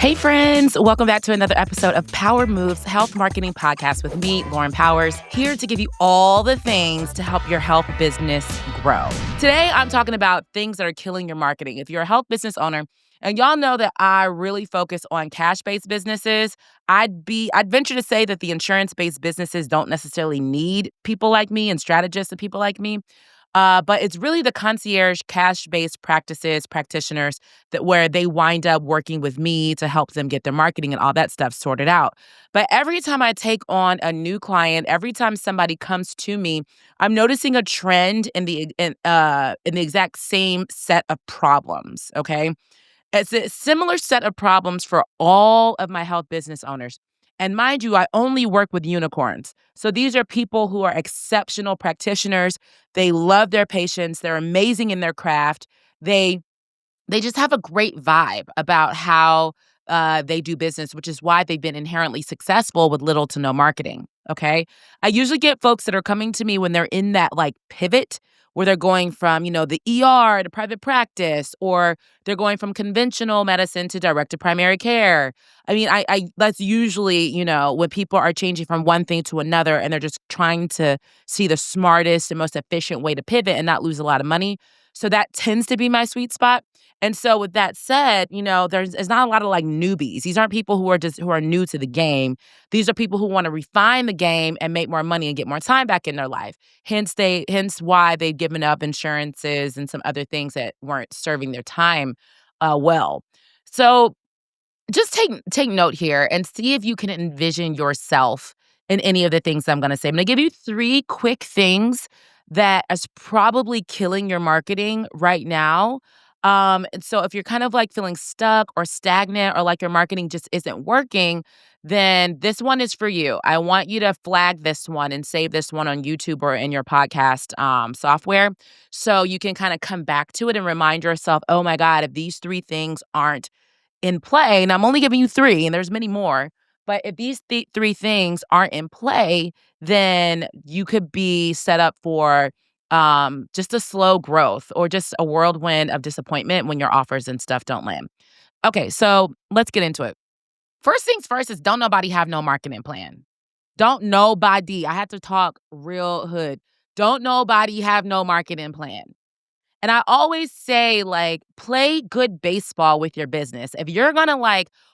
Hey, friends. Welcome back to another episode of Power Moves Health Marketing Podcast with me, Lauren Powers, here to give you all the things to help your health business grow. Today, I'm talking about things that are killing your marketing. If you're a health business owner, and y'all know that I really focus on cash-based businesses, I'd venture to say that the insurance-based businesses don't necessarily need people like me and strategists and people like me. But it's really the concierge cash-based practitioners that where they wind up working with me to help them get their marketing and all that stuff sorted out. But every time I take on a new client, every time somebody comes to me, I'm noticing a trend in the exact same set of problems. Okay, it's a similar set of problems for all of my health business owners. And mind you, I only work with unicorns. So these are people who are exceptional practitioners. They love their patients. They're amazing in their craft. They just have a great vibe about how they do business, which is why they've been inherently successful with little to no marketing. Okay. I usually get folks that are coming to me when they're in that like pivot where they're going from, the ER to private practice, or they're going from conventional medicine to direct to primary care. I mean, I that's usually, when people are changing from one thing to another and they're just trying to see the smartest and most efficient way to pivot and not lose a lot of money. So that tends to be my sweet spot. And so with that said, there's not a lot of like newbies. These aren't people who are new to the game. These are people who want to refine the game and make more money and get more time back in their life. Hence why they've given up insurances and some other things that weren't serving their time well. So just take note here and see if you can envision yourself in any of the things I'm going to say. I'm going to give you 3 quick things that is probably killing your marketing right now. And so if you're kind of like feeling stuck or stagnant or like your marketing just isn't working, then this one is for you. I want you to flag this one and save this one on YouTube or in your podcast software so you can kind of come back to it and remind yourself, oh my God, if these 3 things aren't in play, and I'm only giving you 3, and there's many more, but if these 3 things aren't in play, then you could be set up for just a slow growth or just a whirlwind of disappointment when your offers and stuff don't land. Okay, so let's get into it. First things first is don't nobody have no marketing plan. Don't nobody, I have to talk real hood. Don't nobody have no marketing plan. And I always say, like, play good baseball with your business. If you're gonna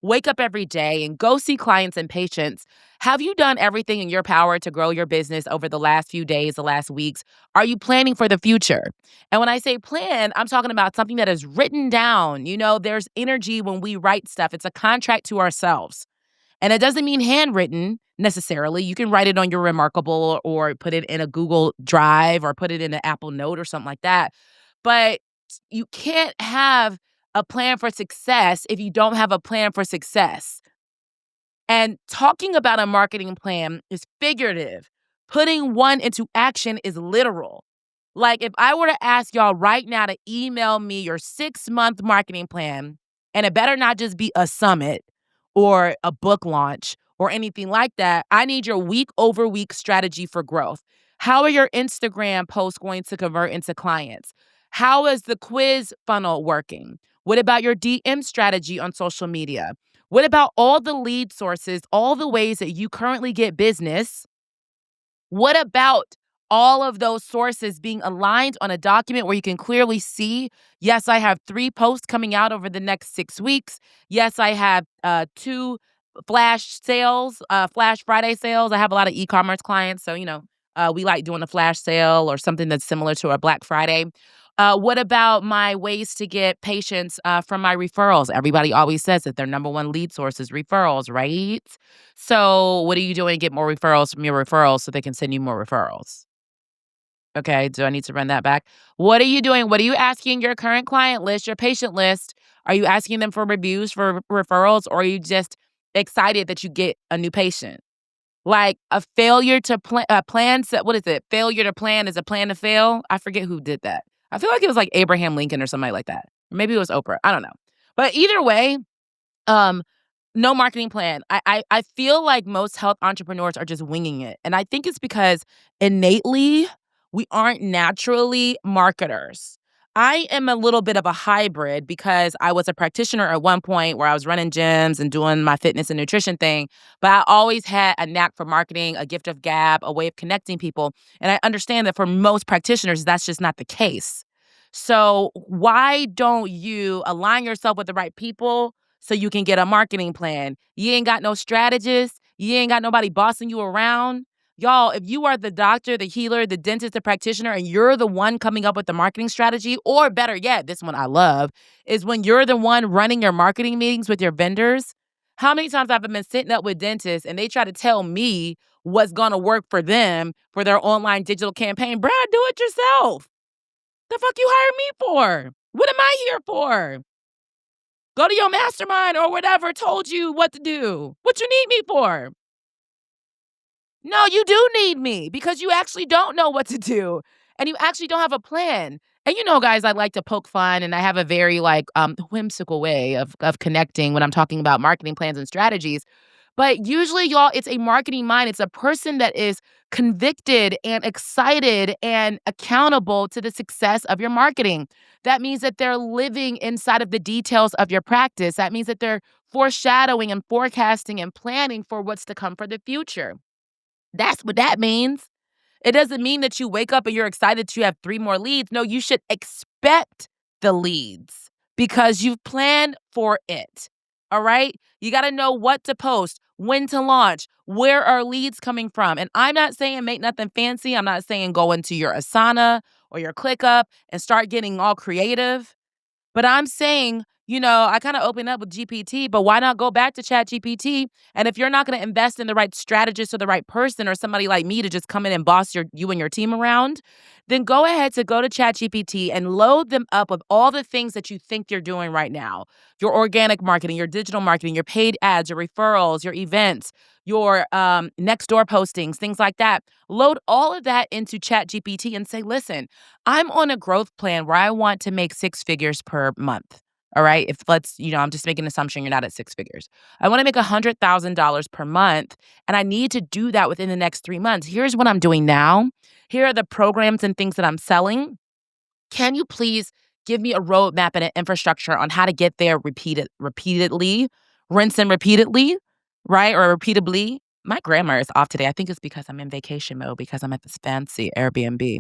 wake up every day and go see clients and patients, have you done everything in your power to grow your business over the last few days, the last weeks? Are you planning for the future? And when I say plan, I'm talking about something that is written down. There's energy when we write stuff. It's a contract to ourselves. And it doesn't mean handwritten necessarily. You can write it on your Remarkable or put it in a Google Drive or put it in an Apple Note or something like that. But you can't have a plan for success if you don't have a plan for success. And talking about a marketing plan is figurative. Putting one into action is literal. Like if I were to ask y'all right now to email me your 6-month marketing plan, and it better not just be a summit or a book launch or anything like that. I need your week over week strategy for growth. How are your Instagram posts going to convert into clients? How is the quiz funnel working? What about your DM strategy on social media? What about all the lead sources, all the ways that you currently get business? What about all of those sources being aligned on a document where you can clearly see, yes, I have 3 posts coming out over the next 6 weeks. Yes, I have 2 flash sales, Flash Friday sales. I have a lot of e-commerce clients, so, we like doing a flash sale or something that's similar to a Black Friday. What about my ways to get patients from my referrals? Everybody always says that their number one lead source is referrals, right? So what are you doing to get more referrals from your referrals so they can send you more referrals? Okay, do I need to run that back? What are you doing? What are you asking your current client list, your patient list? Are you asking them for reviews for referrals, or are you just excited that you get a new patient? Like a failure to plan, what is it? Failure to plan is a plan to fail. I forget who did that. I feel like it was like Abraham Lincoln or somebody like that. Or maybe it was Oprah. I don't know. But either way, um, no marketing plan. I feel like most health entrepreneurs are just winging it. And I think it's because innately we aren't naturally marketers. I am a little bit of a hybrid because I was a practitioner at one point where I was running gyms and doing my fitness and nutrition thing, but I always had a knack for marketing, a gift of gab, a way of connecting people. And I understand that for most practitioners, that's just not the case. So, why don't you align yourself with the right people so you can get a marketing plan? You ain't got no strategist, you ain't got nobody bossing you around. Y'all, if you are the doctor, the healer, the dentist, the practitioner, and you're the one coming up with the marketing strategy, or better yet, this one I love, is when you're the one running your marketing meetings with your vendors. How many times have I been sitting up with dentists and they try to tell me what's gonna work for them for their online digital campaign? Brad, do it yourself. The fuck you hired me for? What am I here for? Go to your mastermind or whatever told you what to do. What you need me for? No, you do need me because you actually don't know what to do and you actually don't have a plan. And guys, I like to poke fun and I have a very whimsical way of connecting when I'm talking about marketing plans and strategies. But usually, y'all, it's a marketing mind. It's a person that is convicted and excited and accountable to the success of your marketing. That means that they're living inside of the details of your practice. That means that they're foreshadowing and forecasting and planning for what's to come for the future. That's what that means. It doesn't mean that you wake up and you're excited that you have 3 more leads. No, you should expect the leads because you've planned for it. All right? You got to know what to post, when to launch, where are leads coming from. And I'm not saying make nothing fancy. I'm not saying go into your Asana or your ClickUp and start getting all creative. But I'm saying, I kind of open up with GPT, but why not go back to ChatGPT? And if you're not going to invest in the right strategist or the right person or somebody like me to just come in and boss you and your team around, then go ahead to go to ChatGPT and load them up with all the things that you think you're doing right now. Your organic marketing, your digital marketing, your paid ads, your referrals, your events, your next door postings, things like that. Load all of that into ChatGPT and say, listen, I'm on a growth plan where I want to make 6 figures per month. All right. If I'm just making an assumption you're not at 6 figures. I want to make $100,000 per month and I need to do that within the next 3 months. Here's what I'm doing now. Here are the programs and things that I'm selling. Can you please give me a roadmap and an infrastructure on how to get there repeatedly, rinse and repeatedly, right? Or repeatably. My grammar is off today. I think it's because I'm in vacation mode because I'm at this fancy Airbnb.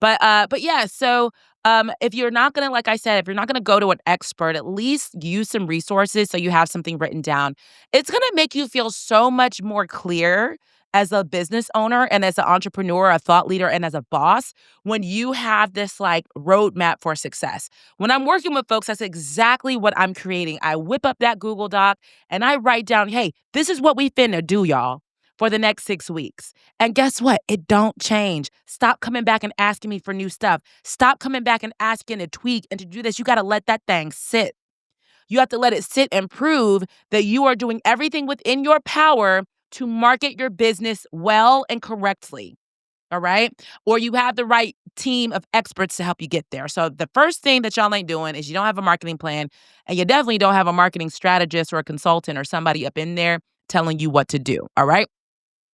But yeah, so if you're not gonna, like I said, if you're not gonna go to an expert, at least use some resources so you have something written down. It's gonna make you feel so much more clear as a business owner and as an entrepreneur, a thought leader, and as a boss when you have this roadmap for success. When I'm working with folks, that's exactly what I'm creating. I whip up that Google Doc and I write down, hey, this is what we finna do, y'all, for the next 6 weeks. And guess what? It don't change. Stop coming back and asking me for new stuff. Stop coming back and asking to tweak and to do this. You got to let that thing sit. You have to let it sit and prove that you are doing everything within your power to market your business well and correctly. All right. Or you have the right team of experts to help you get there. So the first thing that y'all ain't doing is you don't have a marketing plan and you definitely don't have a marketing strategist or a consultant or somebody up in there telling you what to do. All right.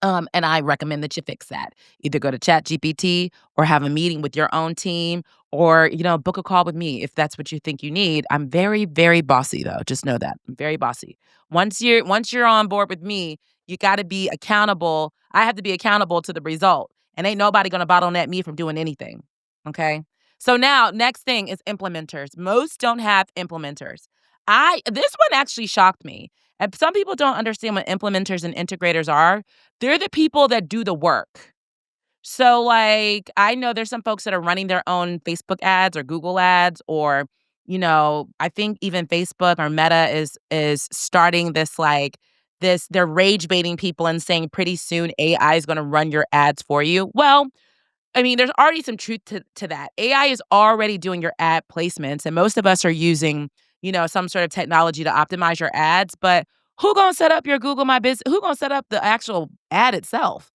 And I recommend that you fix that. Either go to ChatGPT or have a meeting with your own team or, book a call with me if that's what you think you need. I'm very, very bossy though. Just know that. I'm very bossy. Once you're on board with me, you got to be accountable. I have to be accountable to the result. And ain't nobody going to bottleneck me from doing anything. Okay? So now, next thing is implementers. Most don't have implementers. This one actually shocked me. And some people don't understand what implementers and integrators are. They're the people that do the work. So, I know there's some folks that are running their own Facebook ads or Google ads, or, I think even Facebook or Meta is starting they're rage baiting people and saying pretty soon AI is going to run your ads for you. Well, I mean, there's already some truth to that. AI is already doing your ad placements, and most of us are using, some sort of technology to optimize your ads. But who gonna set up your Google My Business? Who gonna set up the actual ad itself?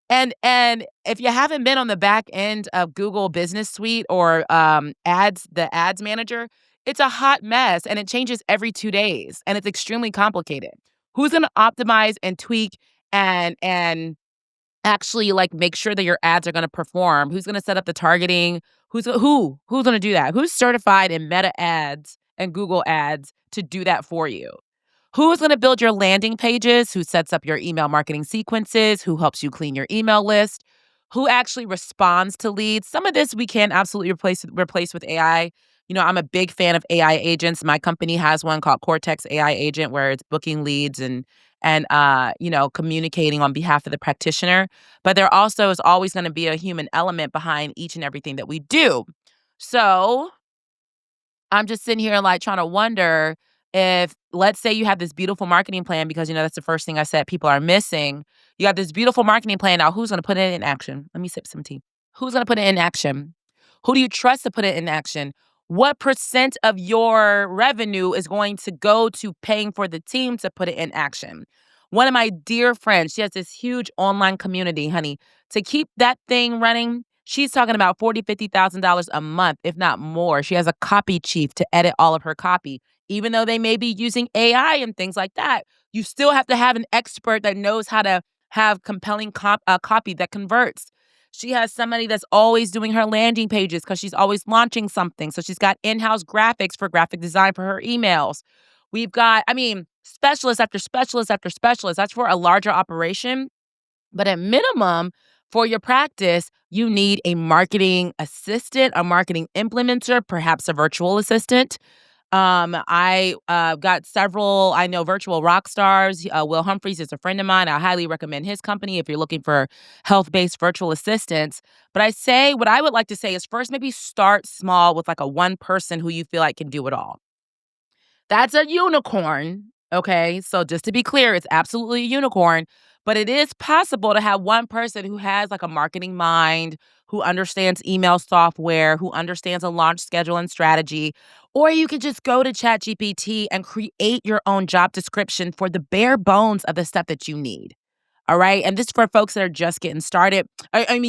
And if you haven't been on the back end of Google Business Suite or the ads manager, it's a hot mess and it changes every 2 days and it's extremely complicated. Who's gonna optimize and tweak and actually make sure that your ads are going to perform? Who's going to set up the targeting? Who's gonna do that? Who's certified in Meta Ads and Google Ads to do that for you? Who's gonna build your landing pages? Who sets up your email marketing sequences? Who helps you clean your email list? Who actually responds to leads? Some of this we can absolutely replace with AI. I'm a big fan of AI agents. My company has one called Cortex AI Agent where it's booking leads and communicating on behalf of the practitioner. But there also is always going to be a human element behind each and everything that we do. So I'm just sitting here like trying to wonder if, let's say you have this beautiful marketing plan, because that's the first thing I said people are missing. You got this beautiful marketing plan. Now, who's going to put it in action? Let me sip some tea. Who's going to put it in action? Who do you trust to put it in action? What percent of your revenue is going to go to paying for the team to put it in action? One of my dear friends, she has this huge online community, honey. To keep that thing running, she's talking about $40,000-$50,000 a month, if not more. She has a copy chief to edit all of her copy. Even though they may be using AI and things like that, you still have to have an expert that knows how to have compelling copy that converts. She has somebody that's always doing her landing pages because she's always launching something. So she's got in-house graphics for graphic design for her emails. We've got, specialist after specialist after specialist. That's for a larger operation. But at minimum, for your practice, you need a marketing assistant, a marketing implementer, perhaps a virtual assistant. I got several, I know virtual rock stars. Will Humphreys is a friend of mine. I highly recommend his company if you're looking for health-based virtual assistants. But what I would like to say is first maybe start small with like a one person who you feel like can do it all. That's a unicorn, okay? So just to be clear, it's absolutely a unicorn, but it is possible to have one person who has like a marketing mind, who understands email software, who understands a launch schedule and strategy, or you could just go to ChatGPT and create your own job description for the bare bones of the stuff that you need. All right. And this is for folks that are just getting started.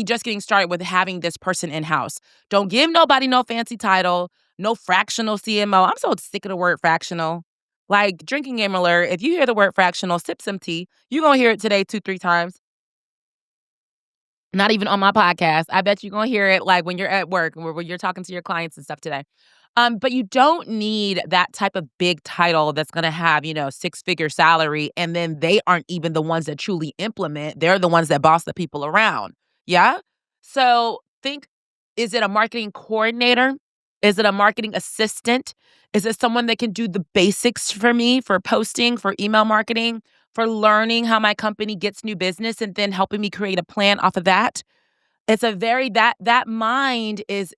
Just getting started with having this person in house. Don't give nobody no fancy title, no fractional CMO. I'm so sick of the word fractional. Like drinking game alert. If you hear the word fractional, sip some tea. You're going to hear it today 2, 3 times. Not even on my podcast. I bet you're going to hear it like when you're at work and when you're talking to your clients and stuff today. But you don't need that type of big title that's going to have, six-figure salary. And then they aren't even the ones that truly implement. They're the ones that boss the people around. Yeah. So think, is it a marketing coordinator? Is it a marketing assistant? Is it someone that can do the basics for me for posting, for email marketing, for learning how my company gets new business and then helping me create a plan off of that? It's a very that mind is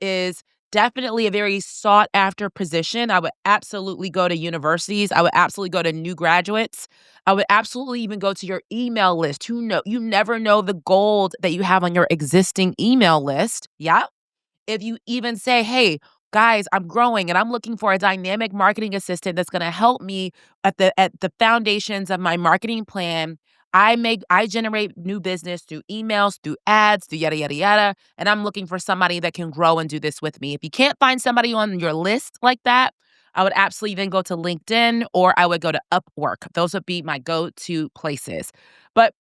definitely a very sought after position. I would absolutely go to universities. I would absolutely go to new graduates. I would absolutely even go to your email list. You never know the gold that you have on your existing email list. Yeah. If you even say, "Hey, guys, I'm growing and I'm looking for a dynamic marketing assistant that's going to help me at the foundations of my marketing plan. I generate new business through emails, through ads, through yada yada yada, and I'm looking for somebody that can grow and do this with me." If you can't find somebody on your list like that, I would absolutely then go to LinkedIn or I would go to Upwork. Those would be my go-to places. But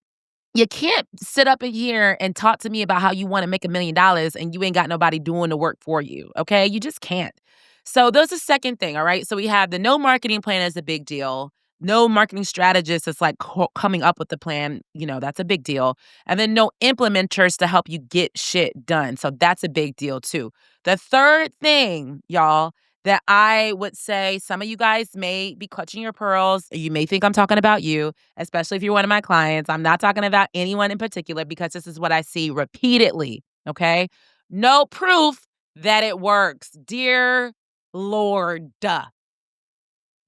you can't sit up in here and talk to me about how you wanna make $1,000,000 and you ain't got nobody doing the work for you, okay? You just can't. So that's the second thing, all right? So we have the no marketing plan is a big deal. No marketing strategist is like coming up with the plan, that's a big deal. And then no implementers to help you get shit done. So that's a big deal too. The third thing, y'all, that I would say some of you guys may be clutching your pearls. You may think I'm talking about you, especially if you're one of my clients. I'm not talking about anyone in particular because this is what I see repeatedly. Okay. No proof that it works. Dear Lord,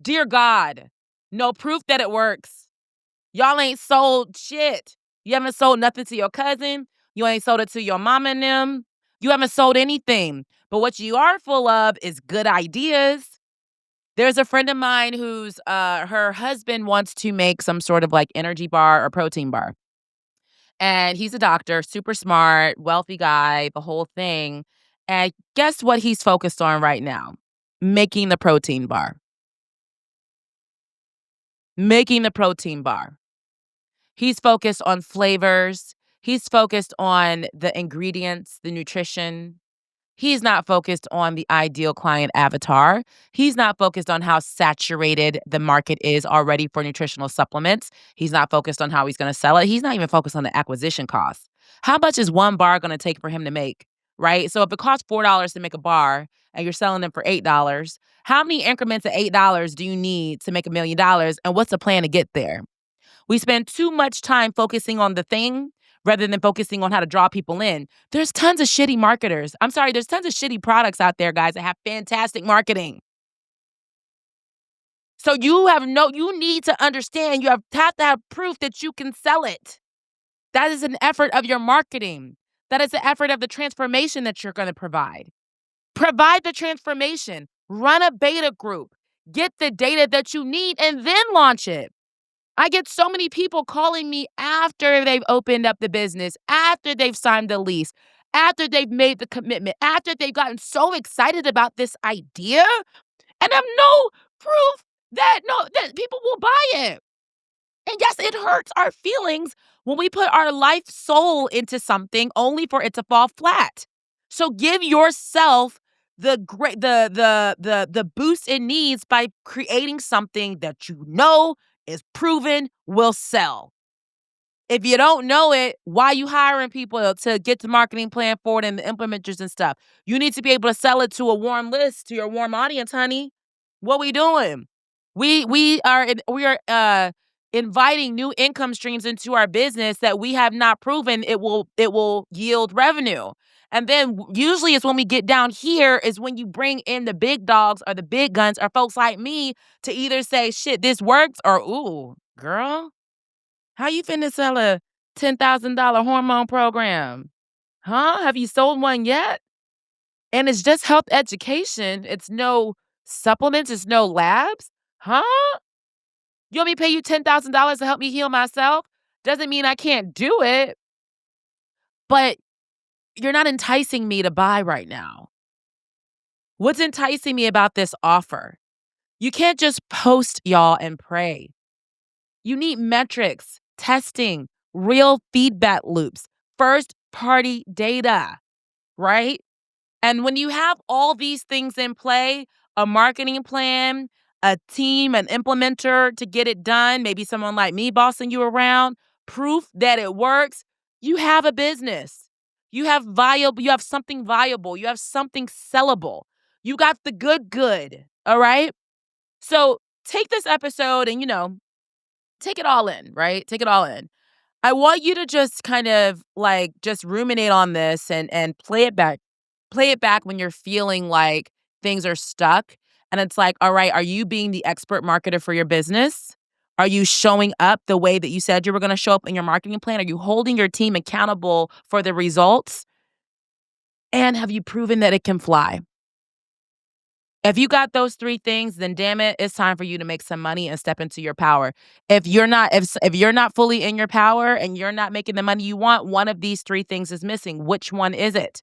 dear God, no proof that it works. Y'all ain't sold shit. You haven't sold nothing to your cousin. You ain't sold it to your mama and them. You haven't sold anything. But what you are full of is good ideas. There's a friend of mine who's her husband wants to make some sort of like energy bar or protein bar. And he's a doctor, super smart, wealthy guy, the whole thing. And guess what he's focused on right now? Making the protein bar. Making the protein bar. He's focused on flavors. He's focused on the ingredients, the nutrition. He's not focused on the ideal client avatar. He's not focused on how saturated the market is already for nutritional supplements. He's not focused on how he's going to sell it. He's not even focused on the acquisition cost. How much is one bar going to take for him to make, right? So if it costs $4 to make a bar and you're selling them for $8, how many increments of $8 do you need to make $1,000,000? And what's the plan to get there? We spend too much time focusing on the thing rather than focusing on how to draw people in. There's tons of shitty marketers. I'm sorry, there's tons of shitty products out there, guys, that have fantastic marketing. So you need to understand you have to have proof that you can sell it. That is an effort of your marketing. That is an effort of the transformation that you're going to provide. Provide the transformation. Run a beta group. Get the data that you need and then launch it. I get so many people calling me after they've opened up the business, after they've signed the lease, after they've made the commitment, after they've gotten so excited about this idea, and have no proof that people will buy it. And yes, it hurts our feelings when we put our life soul into something only for it to fall flat. So give yourself the boost it needs by creating something that you know is proven will sell. If you don't know it, why are you hiring people to get the marketing plan forward and the implementers and stuff? You need to be able to sell it to a warm list, to your warm audience, honey. What we doing? We are inviting new income streams into our business that we have not proven it will yield revenue. And then usually it's when we get down here is when you bring in the big dogs or the big guns or folks like me to either say, shit, this works, or, ooh, girl, how you finna sell a $10,000 hormone program? Huh? Have you sold one yet? And it's just health education. It's no supplements. It's no labs. Huh? You want me to pay you $10,000 to help me heal myself? Doesn't mean I can't do it. But you're not enticing me to buy right now. What's enticing me about this offer? You can't just post, y'all, and pray. You need metrics, testing, real feedback loops, first-party data, right? And when you have all these things in play, a marketing plan, a team, an implementer to get it done, maybe someone like me bossing you around, proof that it works, you have a business. You have something viable. You have something sellable. You got the good, all right? So take this episode and, take it all in, right? Take it all in. I want you to just kind of just ruminate on this and play it back. Play it back when you're feeling like things are stuck. And it's like, all right, are you being the expert marketer for your business? Are you showing up the way that you said you were going to show up in your marketing plan? Are you holding your team accountable for the results? And have you proven that it can fly? If you got those three things, then damn it, it's time for you to make some money and step into your power. If you're not fully in your power and you're not making the money you want, one of these three things is missing. Which one is it?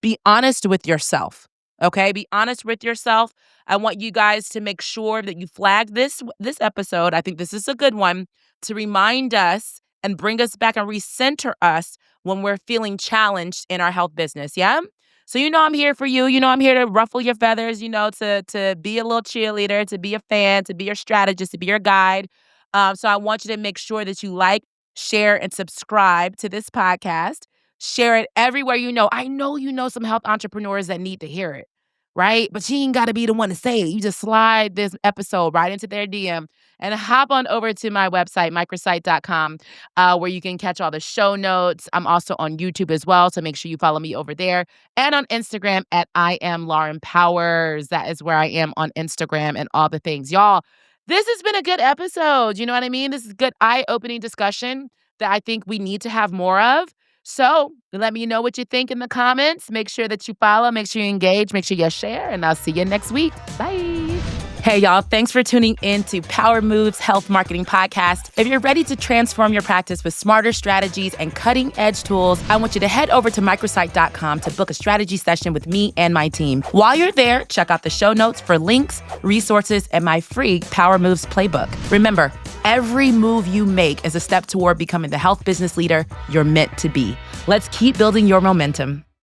Be honest with yourself. Okay? Be honest with yourself. I want you guys to make sure that you flag this episode. I think this is a good one to remind us and bring us back and recenter us when we're feeling challenged in our health business. Yeah? So I'm here for you. I'm here to ruffle your feathers, to be a little cheerleader, to be a fan, to be your strategist, to be your guide. So I want you to make sure that you like, share, and subscribe to this podcast. Share it everywhere you know. I know you know some health entrepreneurs that need to hear it, right? But you ain't got to be the one to say it. You just slide this episode right into their DM and hop on over to my website, microsite.com, where you can catch all the show notes. I'm also on YouTube as well, so make sure you follow me over there. And on Instagram at I am Lauren Powers. That is where I am on Instagram and all the things. Y'all, this has been a good episode. You know what I mean? This is good eye-opening discussion that I think we need to have more of. So let me know what you think in the comments. Make sure that you follow, make sure you engage, make sure you share, and I'll see you next week. Bye. Hey, y'all, thanks for tuning in to Power Moves Health Marketing Podcast. If you're ready to transform your practice with smarter strategies and cutting-edge tools, I want you to head over to microsite.com to book a strategy session with me and my team. While you're there, check out the show notes for links, resources, and my free Power Moves playbook. Remember, every move you make is a step toward becoming the health business leader you're meant to be. Let's keep building your momentum.